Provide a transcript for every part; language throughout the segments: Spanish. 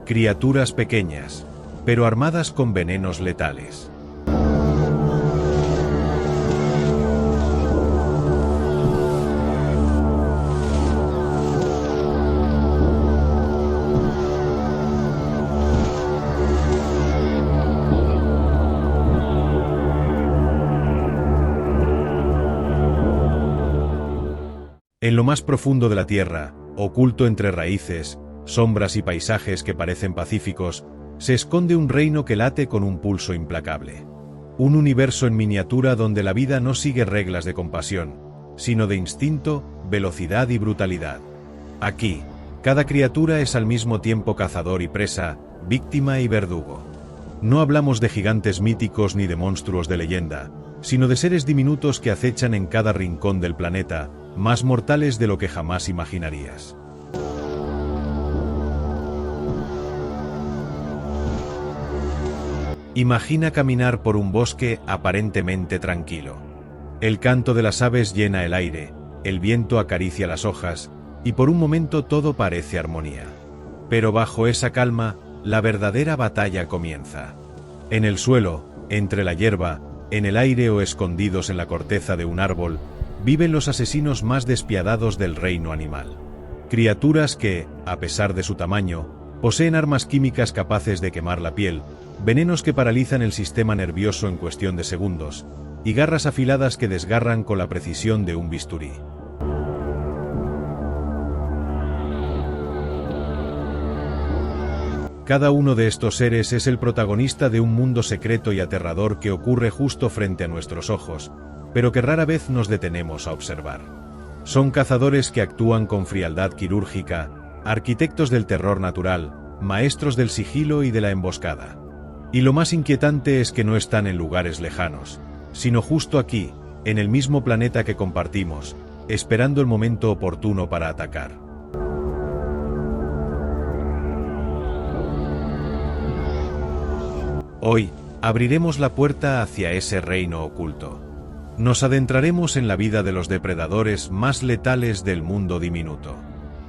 Criaturas pequeñas, pero armadas con venenos letales. En lo más profundo de la tierra, oculto entre raíces, sombras y paisajes que parecen pacíficos, se esconde un reino que late con un pulso implacable. Un universo en miniatura donde la vida no sigue reglas de compasión, sino de instinto, velocidad y brutalidad. Aquí, cada criatura es al mismo tiempo cazador y presa, víctima y verdugo. No hablamos de gigantes míticos ni de monstruos de leyenda, sino de seres diminutos que acechan en cada rincón del planeta, más mortales de lo que jamás imaginarías. Imagina caminar por un bosque aparentemente tranquilo. El canto de las aves llena el aire, el viento acaricia las hojas, y por un momento todo parece armonía. Pero bajo esa calma, la verdadera batalla comienza. En el suelo, entre la hierba, en el aire o escondidos en la corteza de un árbol, viven los asesinos más despiadados del reino animal. Criaturas que, a pesar de su tamaño, poseen armas químicas capaces de quemar la piel, venenos que paralizan el sistema nervioso en cuestión de segundos, y garras afiladas que desgarran con la precisión de un bisturí. Cada uno de estos seres es el protagonista de un mundo secreto y aterrador que ocurre justo frente a nuestros ojos, pero que rara vez nos detenemos a observar. Son cazadores que actúan con frialdad quirúrgica, arquitectos del terror natural, maestros del sigilo y de la emboscada. Y lo más inquietante es que no están en lugares lejanos, sino justo aquí, en el mismo planeta que compartimos, esperando el momento oportuno para atacar. Hoy, abriremos la puerta hacia ese reino oculto. Nos adentraremos en la vida de los depredadores más letales del mundo diminuto.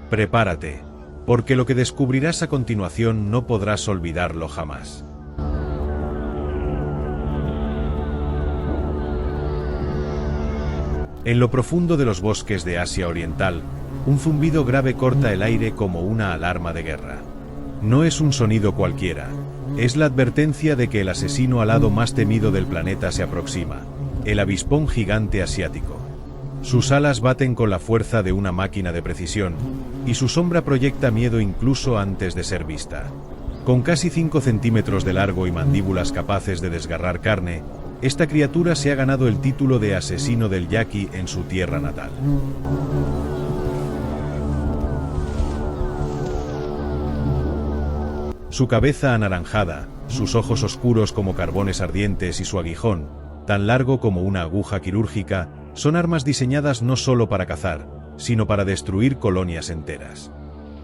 Prepárate, porque lo que descubrirás a continuación no podrás olvidarlo jamás. En lo profundo de los bosques de Asia Oriental, un zumbido grave corta el aire como una alarma de guerra. No es un sonido cualquiera, es la advertencia de que el asesino alado más temido del planeta se aproxima. El avispón gigante asiático. Sus alas baten con la fuerza de una máquina de precisión, y su sombra proyecta miedo incluso antes de ser vista. Con casi 5 centímetros de largo y mandíbulas capaces de desgarrar carne, esta criatura se ha ganado el título de asesino del yaqui en su tierra natal. Su cabeza anaranjada, sus ojos oscuros como carbones ardientes y su aguijón, tan largo como una aguja quirúrgica, son armas diseñadas no solo para cazar, sino para destruir colonias enteras.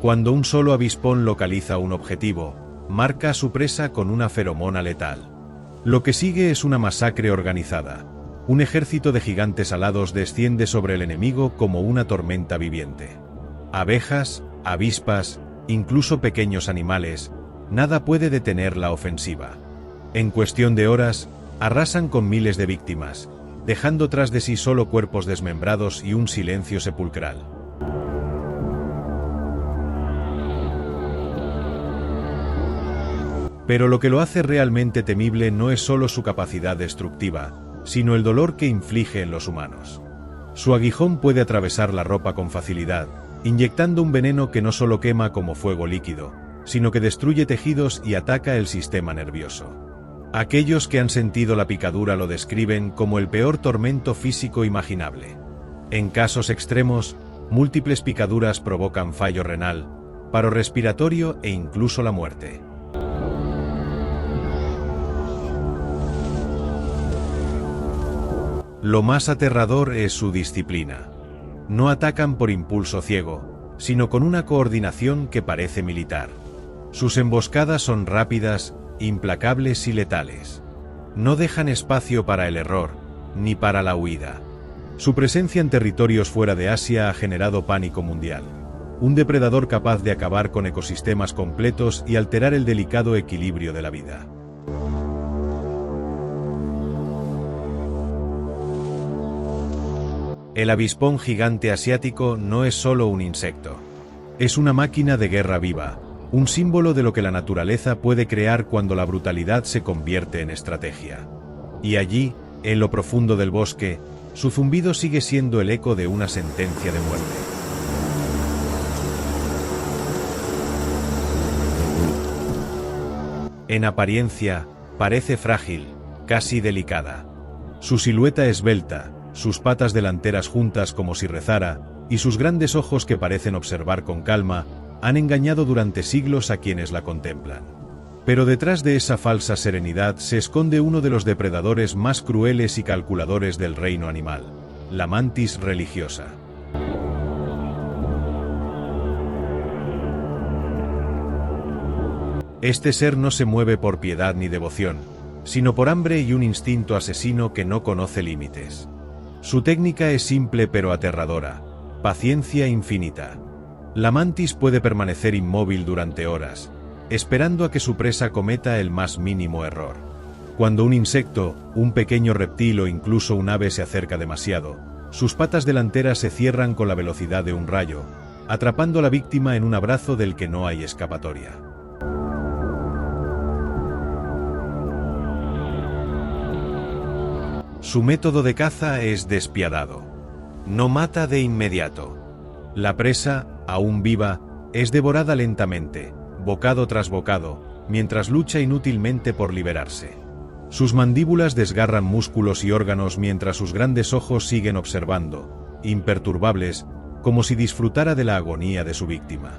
Cuando un solo avispón localiza un objetivo, marca a su presa con una feromona letal. Lo que sigue es una masacre organizada. Un ejército de gigantes alados desciende sobre el enemigo como una tormenta viviente. Abejas, avispas, incluso pequeños animales, nada puede detener la ofensiva. En cuestión de horas, arrasan con miles de víctimas, dejando tras de sí solo cuerpos desmembrados y un silencio sepulcral. Pero lo que lo hace realmente temible no es solo su capacidad destructiva, sino el dolor que inflige en los humanos. Su aguijón puede atravesar la ropa con facilidad, inyectando un veneno que no solo quema como fuego líquido, sino que destruye tejidos y ataca el sistema nervioso. Aquellos que han sentido la picadura lo describen como el peor tormento físico imaginable. En casos extremos, múltiples picaduras provocan fallo renal, paro respiratorio e incluso la muerte. Lo más aterrador es su disciplina. No atacan por impulso ciego, sino con una coordinación que parece militar. Sus emboscadas son rápidas, implacables y letales. No dejan espacio para el error, ni para la huida. Su presencia en territorios fuera de Asia ha generado pánico mundial. un depredador capaz de acabar con ecosistemas completos y alterar el delicado equilibrio de la vida. El avispón gigante asiático no es solo un insecto. Es una máquina de guerra viva, un símbolo de lo que la naturaleza puede crear cuando la brutalidad se convierte en estrategia. Y allí, en lo profundo del bosque, su zumbido sigue siendo el eco de una sentencia de muerte. En apariencia, parece frágil, casi delicada. Su silueta esbelta, sus patas delanteras juntas como si rezara, y sus grandes ojos que parecen observar con calma, han engañado durante siglos a quienes la contemplan. Pero detrás de esa falsa serenidad se esconde uno de los depredadores más crueles y calculadores del reino animal, la mantis religiosa. Este ser no se mueve por piedad ni devoción, sino por hambre y un instinto asesino que no conoce límites. Su técnica es simple pero aterradora: paciencia infinita. La mantis puede permanecer inmóvil durante horas, esperando a que su presa cometa el más mínimo error. Cuando un insecto, un pequeño reptil o incluso un ave se acerca demasiado, sus patas delanteras se cierran con la velocidad de un rayo, atrapando a la víctima en un abrazo del que no hay escapatoria. Su método de caza es despiadado. No mata de inmediato. La presa, aún viva, es devorada lentamente, bocado tras bocado, mientras lucha inútilmente por liberarse. Sus mandíbulas desgarran músculos y órganos mientras sus grandes ojos siguen observando, imperturbables, como si disfrutara de la agonía de su víctima.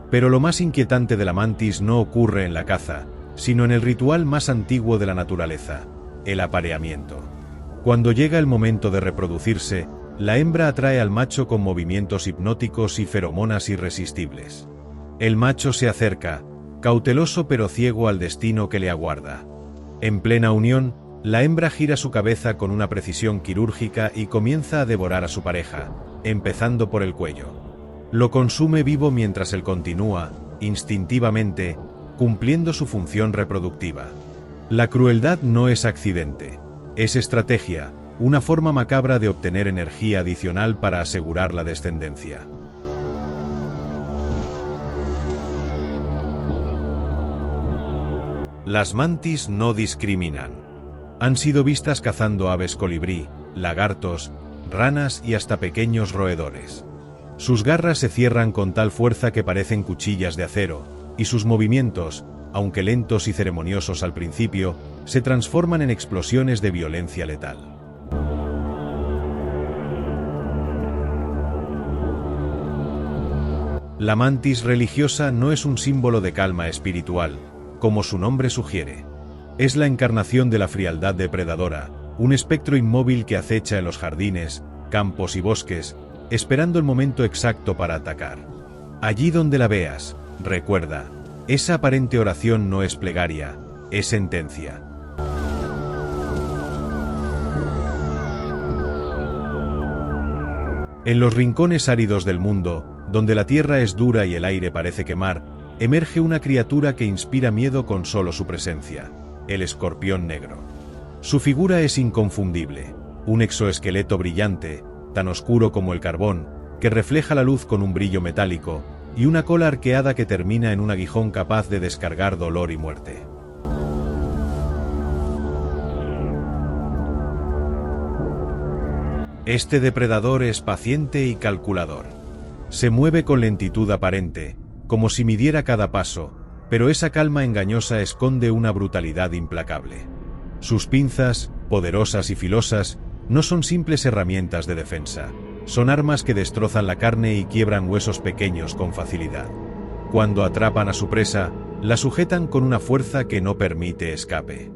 Pero lo más inquietante de la mantis no ocurre en la caza, sino en el ritual más antiguo de la naturaleza, el apareamiento. Cuando llega el momento de reproducirse, la hembra atrae al macho con movimientos hipnóticos y feromonas irresistibles. El macho se acerca, cauteloso pero ciego al destino que le aguarda. En plena unión, la hembra gira su cabeza con una precisión quirúrgica y comienza a devorar a su pareja, empezando por el cuello. Lo consume vivo mientras él continúa, instintivamente, cumpliendo su función reproductiva. La crueldad no es accidente, es estrategia, una forma macabra de obtener energía adicional para asegurar la descendencia. Las mantis no discriminan. Han sido vistas cazando aves colibrí, lagartos, ranas y hasta pequeños roedores. Sus garras se cierran con tal fuerza que parecen cuchillas de acero, y sus movimientos, aunque lentos y ceremoniosos al principio, se transforman en explosiones de violencia letal. La mantis religiosa no es un símbolo de calma espiritual, como su nombre sugiere. Es la encarnación de la frialdad depredadora, un espectro inmóvil que acecha en los jardines, campos y bosques, esperando el momento exacto para atacar. Allí donde la veas, recuerda, esa aparente oración no es plegaria, es sentencia. En los rincones áridos del mundo, donde la tierra es dura y el aire parece quemar, emerge una criatura que inspira miedo con solo su presencia: el escorpión negro. Su figura es inconfundible, un exoesqueleto brillante, tan oscuro como el carbón, que refleja la luz con un brillo metálico, y una cola arqueada que termina en un aguijón capaz de descargar dolor y muerte. Este depredador es paciente y calculador. Se mueve con lentitud aparente, como si midiera cada paso, pero esa calma engañosa esconde una brutalidad implacable. Sus pinzas, poderosas y filosas, no son simples herramientas de defensa, son armas que destrozan la carne y quiebran huesos pequeños con facilidad. Cuando atrapan a su presa, la sujetan con una fuerza que no permite escape.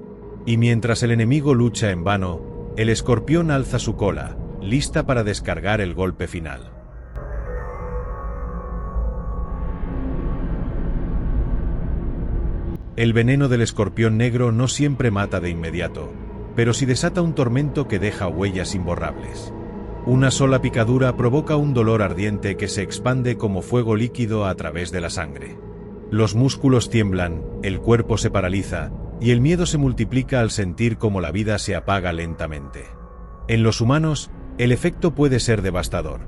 Y mientras el enemigo lucha en vano, el escorpión alza su cola, lista para descargar el golpe final. El veneno del escorpión negro no siempre mata de inmediato, pero si desata un tormento que deja huellas imborrables. Una sola picadura provoca un dolor ardiente que se expande como fuego líquido a través de la sangre. Los músculos tiemblan, el cuerpo se paraliza, y el miedo se multiplica al sentir cómo la vida se apaga lentamente. En los humanos, el efecto puede ser devastador.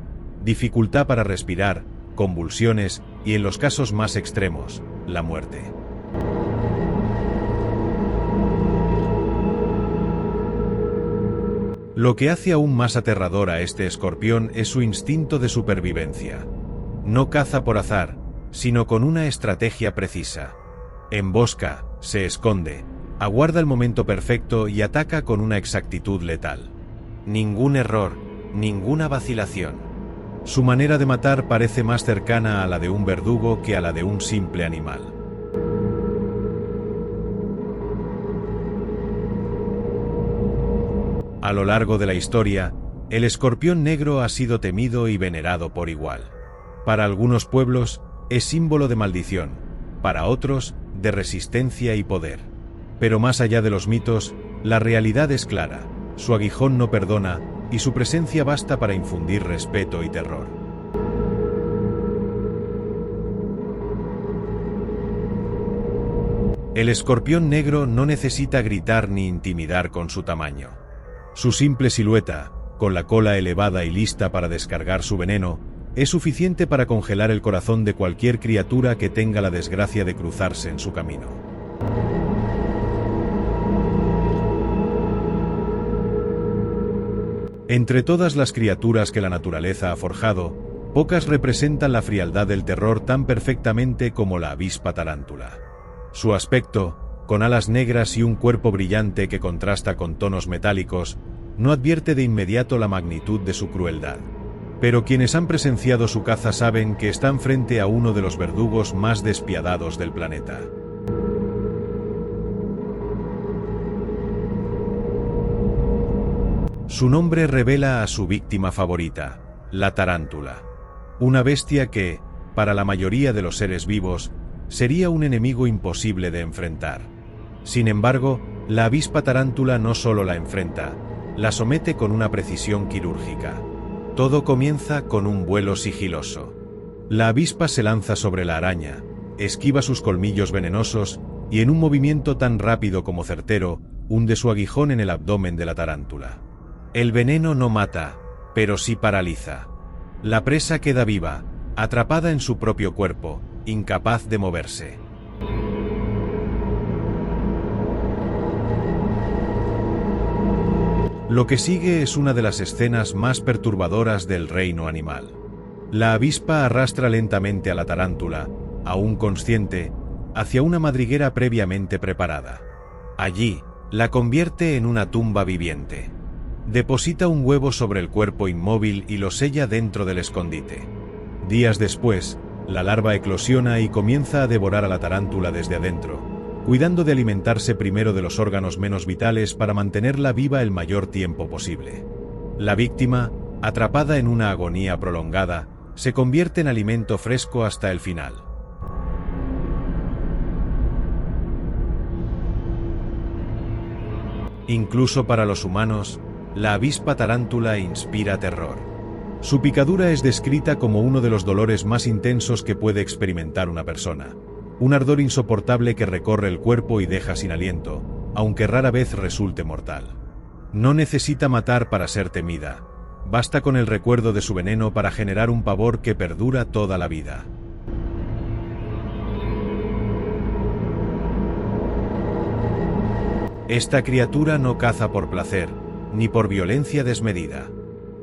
Dificultad para respirar, convulsiones y, en los casos más extremos, la muerte. Lo que hace aún más aterrador a este escorpión es su instinto de supervivencia. No caza por azar, sino con una estrategia precisa. Embosca, se esconde, aguarda el momento perfecto y ataca con una exactitud letal. Ningún error, ninguna vacilación. Su manera de matar parece más cercana a la de un verdugo que a la de un simple animal. A lo largo de la historia, el escorpión negro ha sido temido y venerado por igual. Para algunos pueblos, es símbolo de maldición, para otros, de resistencia y poder. Pero más allá de los mitos, la realidad es clara: su aguijón no perdona, y su presencia basta para infundir respeto y terror. El escorpión negro no necesita gritar ni intimidar con su tamaño. Su simple silueta, con la cola elevada y lista para descargar su veneno, es suficiente para congelar el corazón de cualquier criatura que tenga la desgracia de cruzarse en su camino. Entre todas las criaturas que la naturaleza ha forjado, pocas representan la frialdad del terror tan perfectamente como la avispa tarántula. Su aspecto, con alas negras y un cuerpo brillante que contrasta con tonos metálicos, no advierte de inmediato la magnitud de su crueldad. Pero quienes han presenciado su caza saben que están frente a uno de los verdugos más despiadados del planeta. Su nombre revela a su víctima favorita, la tarántula. Una bestia que, para la mayoría de los seres vivos, sería un enemigo imposible de enfrentar. Sin embargo, la avispa tarántula no solo la enfrenta, la somete con una precisión quirúrgica. Todo comienza con un vuelo sigiloso. La avispa se lanza sobre la araña, esquiva sus colmillos venenosos y, en un movimiento tan rápido como certero, hunde su aguijón en el abdomen de la tarántula. El veneno no mata, pero sí paraliza. La presa queda viva, atrapada en su propio cuerpo, incapaz de moverse. Lo que sigue es una de las escenas más perturbadoras del reino animal. La avispa arrastra lentamente a la tarántula, aún consciente, hacia una madriguera previamente preparada. Allí, la convierte en una tumba viviente. Deposita un huevo sobre el cuerpo inmóvil y lo sella dentro del escondite. Días después, la larva eclosiona y comienza a devorar a la tarántula desde adentro, cuidando de alimentarse primero de los órganos menos vitales para mantenerla viva el mayor tiempo posible. La víctima, atrapada en una agonía prolongada, se convierte en alimento fresco hasta el final. Incluso para los humanos, la avispa tarántula inspira terror. Su picadura es descrita como uno de los dolores más intensos que puede experimentar una persona. Un ardor insoportable que recorre el cuerpo y deja sin aliento, aunque rara vez resulte mortal. No necesita matar para ser temida. Basta con el recuerdo de su veneno para generar un pavor que perdura toda la vida. Esta criatura no caza por placer, ni por violencia desmedida.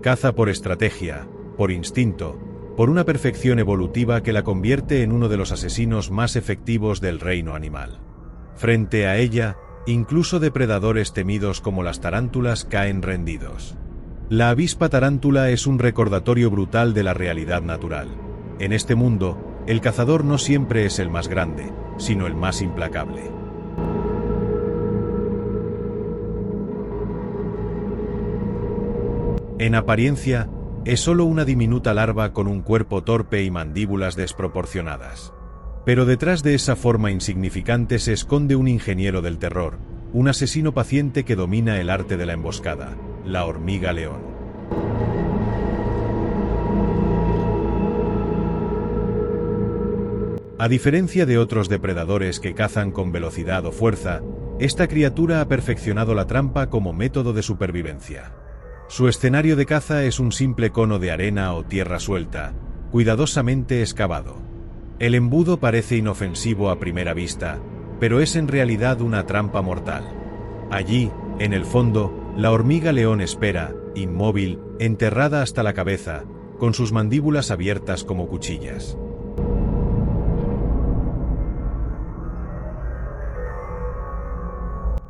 Caza por estrategia, por instinto, por una perfección evolutiva que la convierte en uno de los asesinos más efectivos del reino animal. Frente a ella, incluso depredadores temidos como las tarántulas caen rendidos. La avispa tarántula es un recordatorio brutal de la realidad natural. En este mundo, el cazador no siempre es el más grande, sino el más implacable. En apariencia, es solo una diminuta larva con un cuerpo torpe y mandíbulas desproporcionadas. Pero detrás de esa forma insignificante se esconde un ingeniero del terror, un asesino paciente que domina el arte de la emboscada, la hormiga león. A diferencia de otros depredadores que cazan con velocidad o fuerza, esta criatura ha perfeccionado la trampa como método de supervivencia. Su escenario de caza es un simple cono de arena o tierra suelta, cuidadosamente excavado. El embudo parece inofensivo a primera vista, pero es en realidad una trampa mortal. Allí, en el fondo, la hormiga león espera, inmóvil, enterrada hasta la cabeza, con sus mandíbulas abiertas como cuchillas.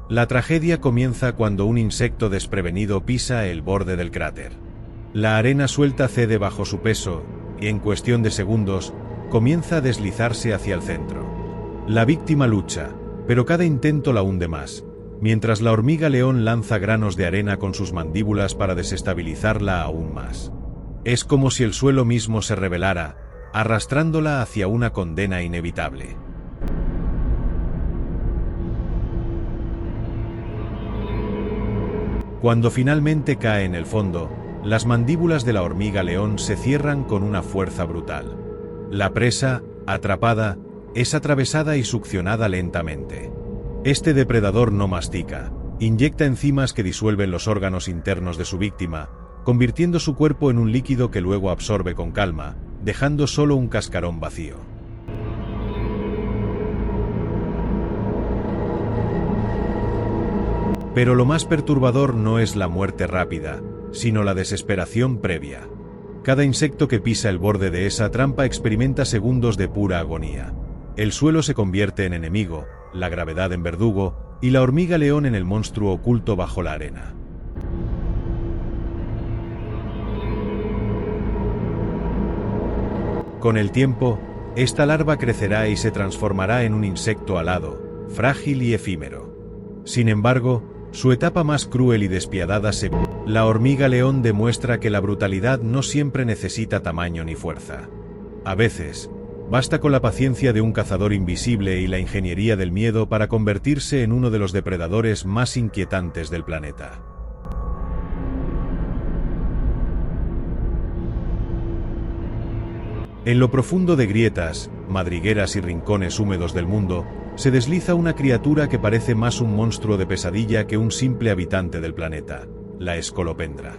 La tragedia comienza cuando un insecto desprevenido pisa el borde del cráter. La arena suelta cede bajo su peso, y en cuestión de segundos, comienza a deslizarse hacia el centro. La víctima lucha, pero cada intento la hunde más, mientras la hormiga león lanza granos de arena con sus mandíbulas para desestabilizarla aún más. Es como si el suelo mismo se rebelara, arrastrándola hacia una condena inevitable. Cuando finalmente cae en el fondo, las mandíbulas de la hormiga león se cierran con una fuerza brutal. La presa, atrapada, es atravesada y succionada lentamente. Este depredador no mastica, inyecta enzimas que disuelven los órganos internos de su víctima, convirtiendo su cuerpo en un líquido que luego absorbe con calma, dejando solo un cascarón vacío. Pero lo más perturbador no es la muerte rápida, sino la desesperación previa. Cada insecto que pisa el borde de esa trampa experimenta segundos de pura agonía. El suelo se convierte en enemigo, la gravedad en verdugo, y la hormiga león en el monstruo oculto bajo la arena. Con el tiempo, esta larva crecerá y se transformará en un insecto alado, frágil y efímero. Sin embargo, su etapa más cruel y despiadada se... La hormiga león demuestra que la brutalidad no siempre necesita tamaño ni fuerza. A veces, basta con la paciencia de un cazador invisible y la ingeniería del miedo para convertirse en uno de los depredadores más inquietantes del planeta. En lo profundo de grietas, madrigueras y rincones húmedos del mundo, se desliza una criatura que parece más un monstruo de pesadilla que un simple habitante del planeta, la escolopendra.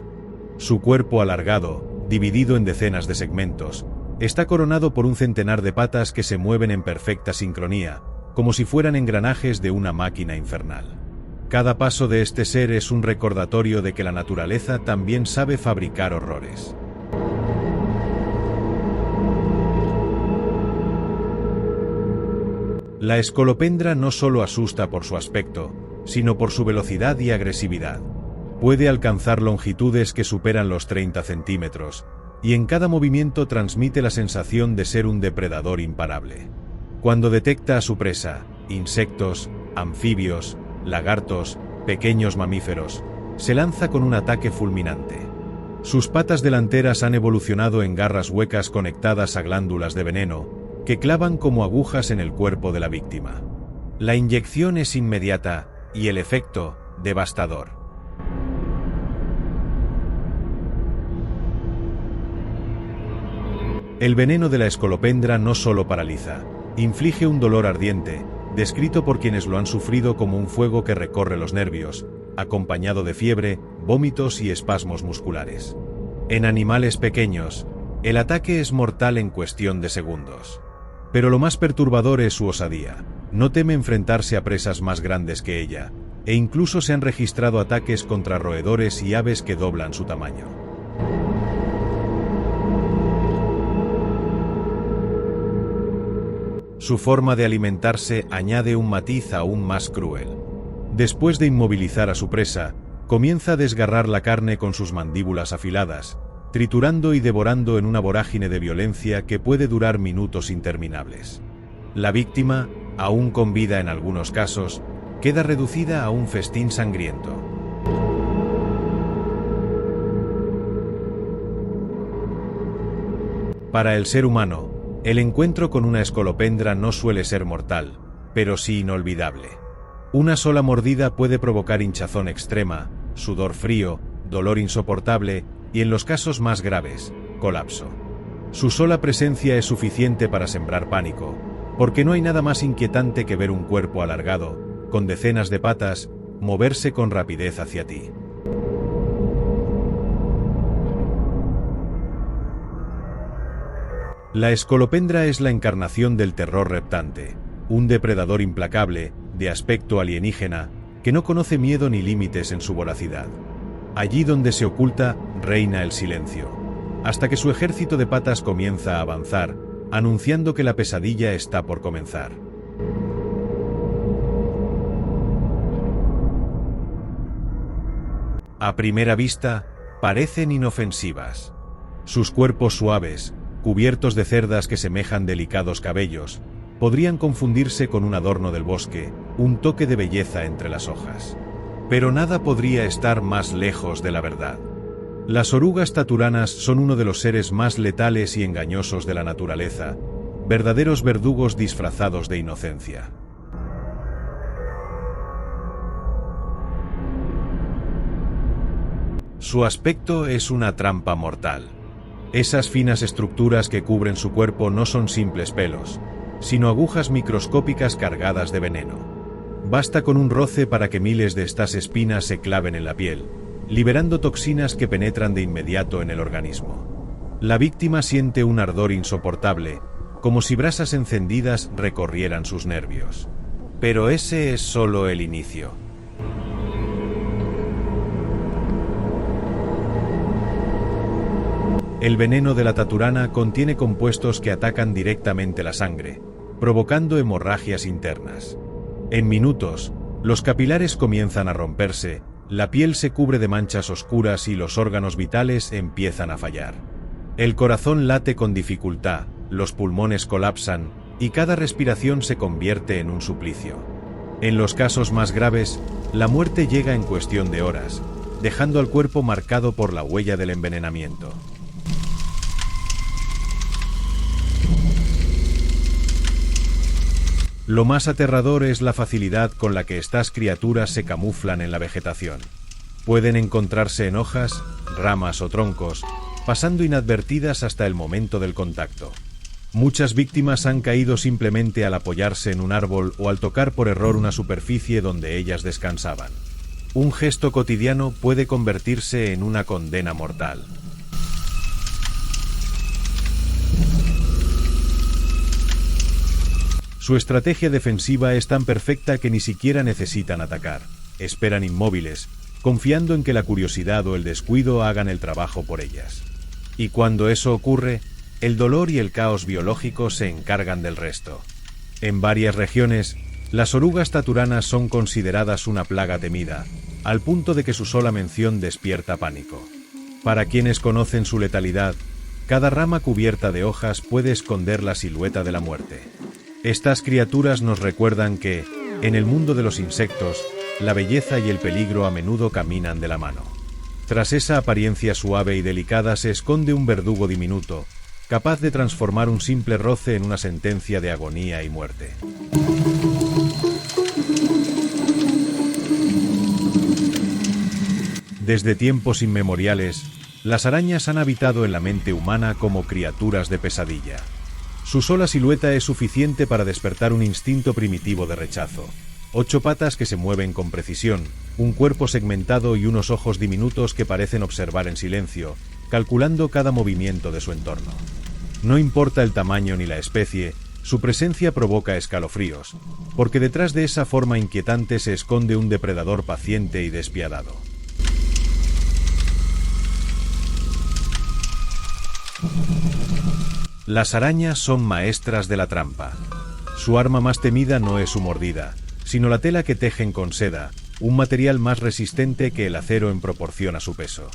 Su cuerpo alargado, dividido en decenas de segmentos, está coronado por un centenar de patas que se mueven en perfecta sincronía, como si fueran engranajes de una máquina infernal. Cada paso de este ser es un recordatorio de que la naturaleza también sabe fabricar horrores. La escolopendra no solo asusta por su aspecto, sino por su velocidad y agresividad. Puede alcanzar longitudes que superan los 30 centímetros, y en cada movimiento transmite la sensación de ser un depredador imparable. Cuando detecta a su presa, insectos, anfibios, lagartos, pequeños mamíferos, se lanza con un ataque fulminante. Sus patas delanteras han evolucionado en garras huecas conectadas a glándulas de veneno, que clavan como agujas en el cuerpo de la víctima. La inyección es inmediata, y el efecto, devastador. El veneno de la escolopendra no solo paraliza, inflige un dolor ardiente, descrito por quienes lo han sufrido como un fuego que recorre los nervios, acompañado de fiebre, vómitos y espasmos musculares. En animales pequeños, el ataque es mortal en cuestión de segundos. Pero lo más perturbador es su osadía. No teme enfrentarse a presas más grandes que ella, e incluso se han registrado ataques contra roedores y aves que doblan su tamaño. Su forma de alimentarse añade un matiz aún más cruel. Después de inmovilizar a su presa, comienza a desgarrar la carne con sus mandíbulas afiladas, triturando y devorando en una vorágine de violencia que puede durar minutos interminables. La víctima, aún con vida en algunos casos, queda reducida a un festín sangriento. Para el ser humano, el encuentro con una escolopendra no suele ser mortal, pero sí inolvidable. Una sola mordida puede provocar hinchazón extrema, sudor frío, dolor insoportable y, en los casos más graves, colapso. Su sola presencia es suficiente para sembrar pánico, porque no hay nada más inquietante que ver un cuerpo alargado, con decenas de patas, moverse con rapidez hacia ti. La escolopendra es la encarnación del terror reptante, un depredador implacable, de aspecto alienígena, que no conoce miedo ni límites en su voracidad. Allí donde se oculta, reina el silencio, hasta que su ejército de patas comienza a avanzar, anunciando que la pesadilla está por comenzar. A primera vista, parecen inofensivas. Sus cuerpos suaves, cubiertos de cerdas que semejan delicados cabellos, podrían confundirse con un adorno del bosque, un toque de belleza entre las hojas. Pero nada podría estar más lejos de la verdad. Las orugas taturanas son uno de los seres más letales y engañosos de la naturaleza, verdaderos verdugos disfrazados de inocencia. Su aspecto es una trampa mortal. Esas finas estructuras que cubren su cuerpo no son simples pelos, sino agujas microscópicas cargadas de veneno. Basta con un roce para que miles de estas espinas se claven en la piel, liberando toxinas que penetran de inmediato en el organismo. La víctima siente un ardor insoportable, como si brasas encendidas recorrieran sus nervios. Pero ese es solo el inicio. El veneno de la taturana contiene compuestos que atacan directamente la sangre, provocando hemorragias internas. En minutos, los capilares comienzan a romperse, la piel se cubre de manchas oscuras y los órganos vitales empiezan a fallar. El corazón late con dificultad, los pulmones colapsan y cada respiración se convierte en un suplicio. En los casos más graves, la muerte llega en cuestión de horas, dejando al cuerpo marcado por la huella del envenenamiento. Lo más aterrador es la facilidad con la que estas criaturas se camuflan en la vegetación. Pueden encontrarse en hojas, ramas o troncos, pasando inadvertidas hasta el momento del contacto. Muchas víctimas han caído simplemente al apoyarse en un árbol o al tocar por error una superficie donde ellas descansaban. Un gesto cotidiano puede convertirse en una condena mortal. Su estrategia defensiva es tan perfecta que ni siquiera necesitan atacar. Esperan inmóviles, confiando en que la curiosidad o el descuido hagan el trabajo por ellas. Y cuando eso ocurre, el dolor y el caos biológico se encargan del resto. En varias regiones, las orugas taturanas son consideradas una plaga temida, al punto de que su sola mención despierta pánico. Para quienes conocen su letalidad, cada rama cubierta de hojas puede esconder la silueta de la muerte. Estas criaturas nos recuerdan que, en el mundo de los insectos, la belleza y el peligro a menudo caminan de la mano. Tras esa apariencia suave y delicada se esconde un verdugo diminuto, capaz de transformar un simple roce en una sentencia de agonía y muerte. Desde tiempos inmemoriales, las arañas han habitado en la mente humana como criaturas de pesadilla. Su sola silueta es suficiente para despertar un instinto primitivo de rechazo. 8 patas que se mueven con precisión, un cuerpo segmentado y unos ojos diminutos que parecen observar en silencio, calculando cada movimiento de su entorno. No importa el tamaño ni la especie, su presencia provoca escalofríos, porque detrás de esa forma inquietante se esconde un depredador paciente y despiadado. Las arañas son maestras de la trampa. Su arma más temida no es su mordida, sino la tela que tejen con seda, un material más resistente que el acero en proporción a su peso.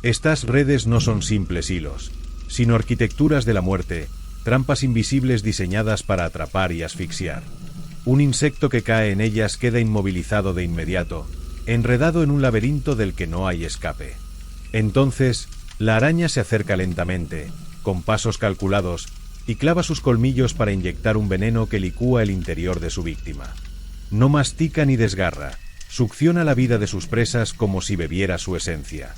Estas redes no son simples hilos, sino arquitecturas de la muerte, trampas invisibles diseñadas para atrapar y asfixiar. Un insecto que cae en ellas queda inmovilizado de inmediato, enredado en un laberinto del que no hay escape. Entonces, la araña se acerca lentamente, con pasos calculados, y clava sus colmillos para inyectar un veneno que licúa el interior de su víctima. No mastica ni desgarra, succiona la vida de sus presas como si bebiera su esencia.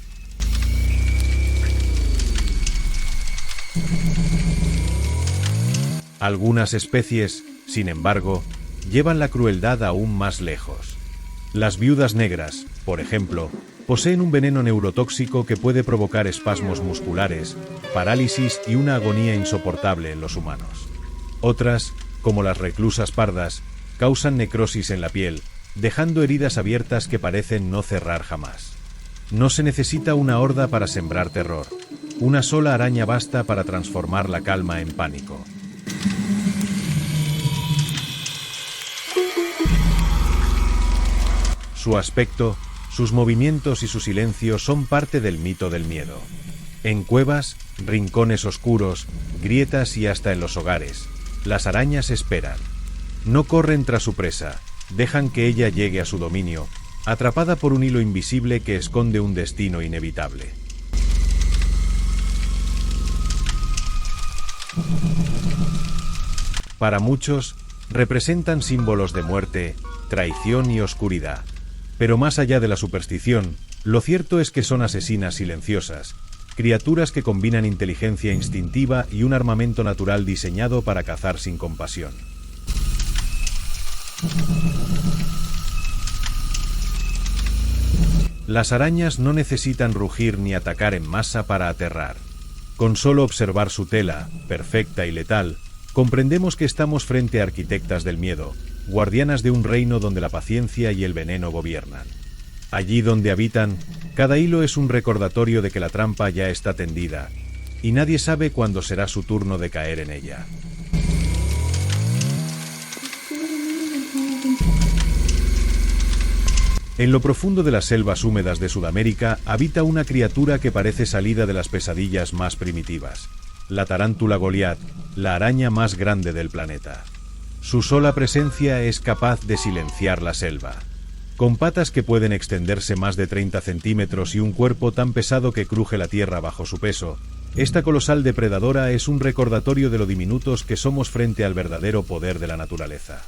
Algunas especies, sin embargo, llevan la crueldad aún más lejos. Las viudas negras, por ejemplo, poseen un veneno neurotóxico que puede provocar espasmos musculares, parálisis y una agonía insoportable en los humanos. Otras, como las reclusas pardas, causan necrosis en la piel, dejando heridas abiertas que parecen no cerrar jamás. No se necesita una horda para sembrar terror. Una sola araña basta para transformar la calma en pánico. Su aspecto, sus movimientos y su silencio son parte del mito del miedo. En cuevas, rincones oscuros, grietas y hasta en los hogares, las arañas esperan. No corren tras su presa, dejan que ella llegue a su dominio, atrapada por un hilo invisible que esconde un destino inevitable. Para muchos, representan símbolos de muerte, traición y oscuridad. Pero más allá de la superstición, lo cierto es que son asesinas silenciosas, criaturas que combinan inteligencia instintiva y un armamento natural diseñado para cazar sin compasión. Las arañas no necesitan rugir ni atacar en masa para aterrar. Con solo observar su tela, perfecta y letal, comprendemos que estamos frente a arquitectas del miedo, guardianas de un reino donde la paciencia y el veneno gobiernan. Allí donde habitan, cada hilo es un recordatorio de que la trampa ya está tendida, y nadie sabe cuándo será su turno de caer en ella. En lo profundo de las selvas húmedas de Sudamérica habita una criatura que parece salida de las pesadillas más primitivas: la tarántula Goliat, la araña más grande del planeta. Su sola presencia es capaz de silenciar la selva. Con patas que pueden extenderse más de 30 centímetros y un cuerpo tan pesado que cruje la tierra bajo su peso, esta colosal depredadora es un recordatorio de lo diminutos que somos frente al verdadero poder de la naturaleza.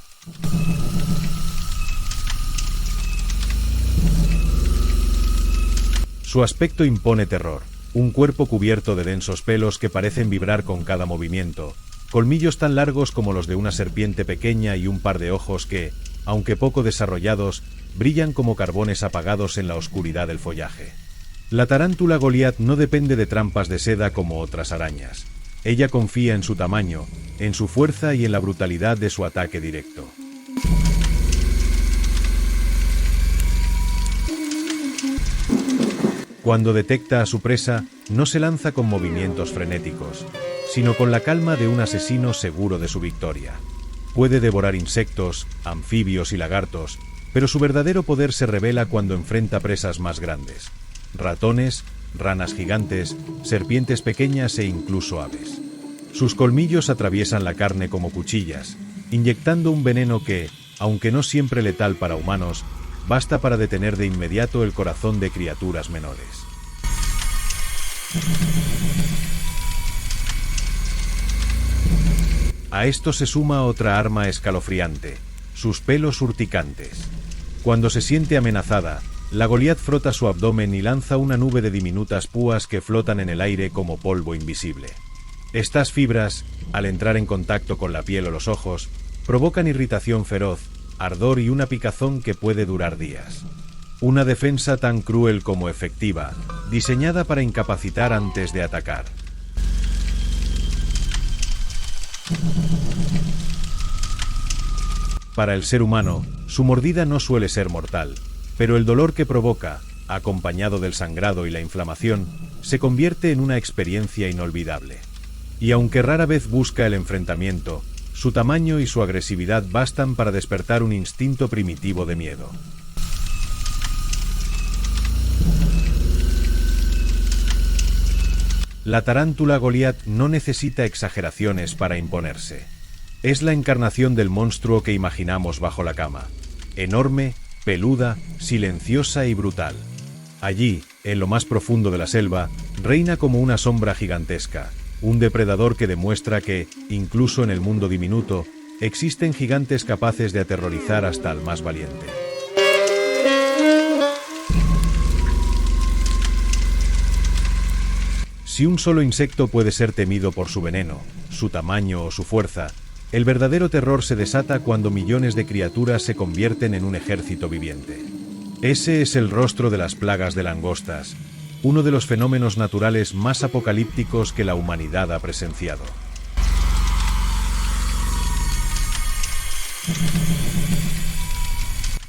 Su aspecto impone terror: un cuerpo cubierto de densos pelos que parecen vibrar con cada movimiento, colmillos tan largos como los de una serpiente pequeña y un par de ojos que, aunque poco desarrollados, brillan como carbones apagados en la oscuridad del follaje. La tarántula Goliat no depende de trampas de seda como otras arañas. Ella confía en su tamaño, en su fuerza y en la brutalidad de su ataque directo. Cuando detecta a su presa, no se lanza con movimientos frenéticos, sino con la calma de un asesino seguro de su victoria. Puede devorar insectos, anfibios y lagartos, pero su verdadero poder se revela cuando enfrenta presas más grandes: ratones, ranas gigantes, serpientes pequeñas e incluso aves. Sus colmillos atraviesan la carne como cuchillas, inyectando un veneno que, aunque no siempre letal para humanos, basta para detener de inmediato el corazón de criaturas menores. A esto se suma otra arma escalofriante: sus pelos urticantes. Cuando se siente amenazada, la Goliat frota su abdomen y lanza una nube de diminutas púas que flotan en el aire como polvo invisible. Estas fibras, al entrar en contacto con la piel o los ojos, provocan irritación feroz, ardor y una picazón que puede durar días. Una defensa tan cruel como efectiva, diseñada para incapacitar antes de atacar. Para el ser humano, su mordida no suele ser mortal, pero el dolor que provoca, acompañado del sangrado y la inflamación, se convierte en una experiencia inolvidable. Y aunque rara vez busca el enfrentamiento, su tamaño y su agresividad bastan para despertar un instinto primitivo de miedo. La tarántula Goliat no necesita exageraciones para imponerse. Es la encarnación del monstruo que imaginamos bajo la cama: enorme, peluda, silenciosa y brutal. Allí, en lo más profundo de la selva, reina como una sombra gigantesca, un depredador que demuestra que, incluso en el mundo diminuto, Existen gigantes capaces de aterrorizar hasta al más valiente. Si un solo insecto puede ser temido por su veneno, su tamaño o su fuerza, el verdadero terror se desata cuando millones de criaturas se convierten en un ejército viviente. Ese es el rostro de las plagas de langostas, uno de los fenómenos naturales más apocalípticos que la humanidad ha presenciado.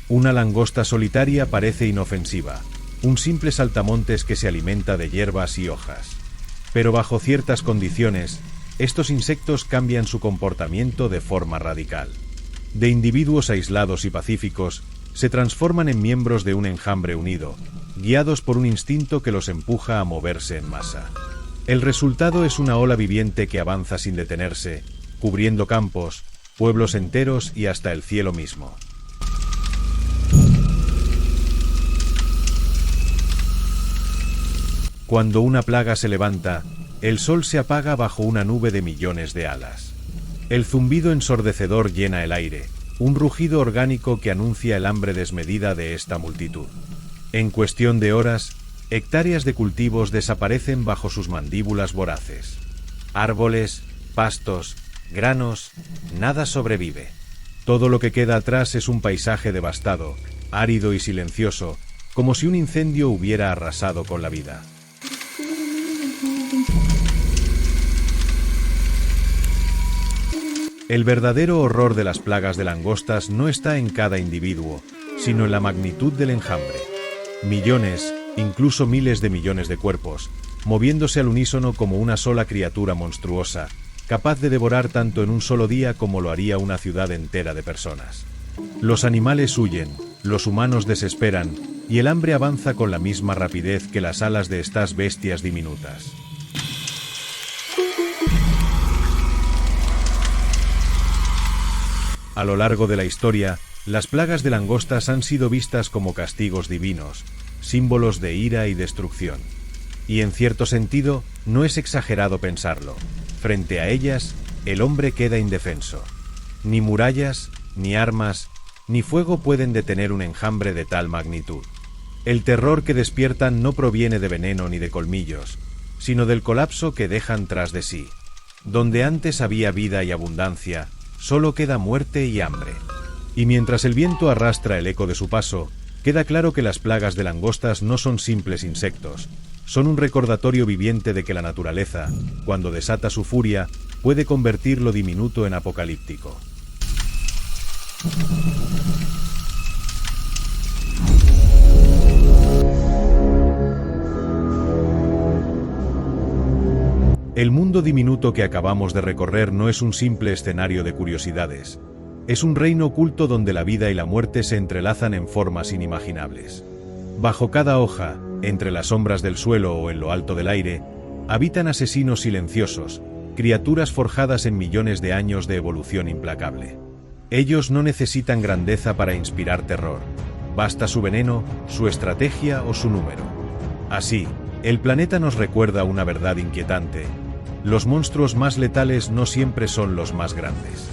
Una langosta solitaria parece inofensiva, un simple saltamontes que se alimenta de hierbas y hojas. Pero bajo ciertas condiciones, estos insectos cambian su comportamiento de forma radical. De individuos aislados y pacíficos, se transforman en miembros de un enjambre unido, guiados por un instinto que los empuja a moverse en masa. El resultado es una ola viviente que avanza sin detenerse, cubriendo campos, pueblos enteros y hasta el cielo mismo. Cuando una plaga se levanta, el sol se apaga bajo una nube de millones de alas. El zumbido ensordecedor llena el aire, un rugido orgánico que anuncia el hambre desmedida de esta multitud. En cuestión de horas, hectáreas de cultivos desaparecen bajo sus mandíbulas voraces. Árboles, pastos, granos, nada sobrevive. Todo lo que queda atrás es un paisaje devastado, árido y silencioso, como si un incendio hubiera arrasado con la vida. El verdadero horror de las plagas de langostas no está en cada individuo, sino en la magnitud del enjambre. Millones, incluso miles de millones de cuerpos, moviéndose al unísono como una sola criatura monstruosa, capaz de devorar tanto en un solo día como lo haría una ciudad entera de personas. Los animales huyen, los humanos desesperan, y el hambre avanza con la misma rapidez que las alas de estas bestias diminutas. A lo largo de la historia, las plagas de langostas han sido vistas como castigos divinos, símbolos de ira y destrucción. Y en cierto sentido, no es exagerado pensarlo. Frente a ellas, el hombre queda indefenso. Ni murallas, ni armas, ni fuego pueden detener un enjambre de tal magnitud. El terror que despiertan no proviene de veneno ni de colmillos, sino del colapso que dejan tras de sí. Donde antes había vida y abundancia, solo queda muerte y hambre. Y mientras el viento arrastra el eco de su paso, queda claro que las plagas de langostas no son simples insectos, son un recordatorio viviente de que la naturaleza, cuando desata su furia, puede convertir lo diminuto en apocalíptico. El mundo diminuto que acabamos de recorrer no es un simple escenario de curiosidades. Es un reino oculto donde la vida y la muerte se entrelazan en formas inimaginables. Bajo cada hoja, entre las sombras del suelo o en lo alto del aire, habitan asesinos silenciosos, criaturas forjadas en millones de años de evolución implacable. Ellos no necesitan grandeza para inspirar terror. Basta su veneno, su estrategia o su número. Así, el planeta nos recuerda una verdad inquietante. Los monstruos más letales no siempre son los más grandes.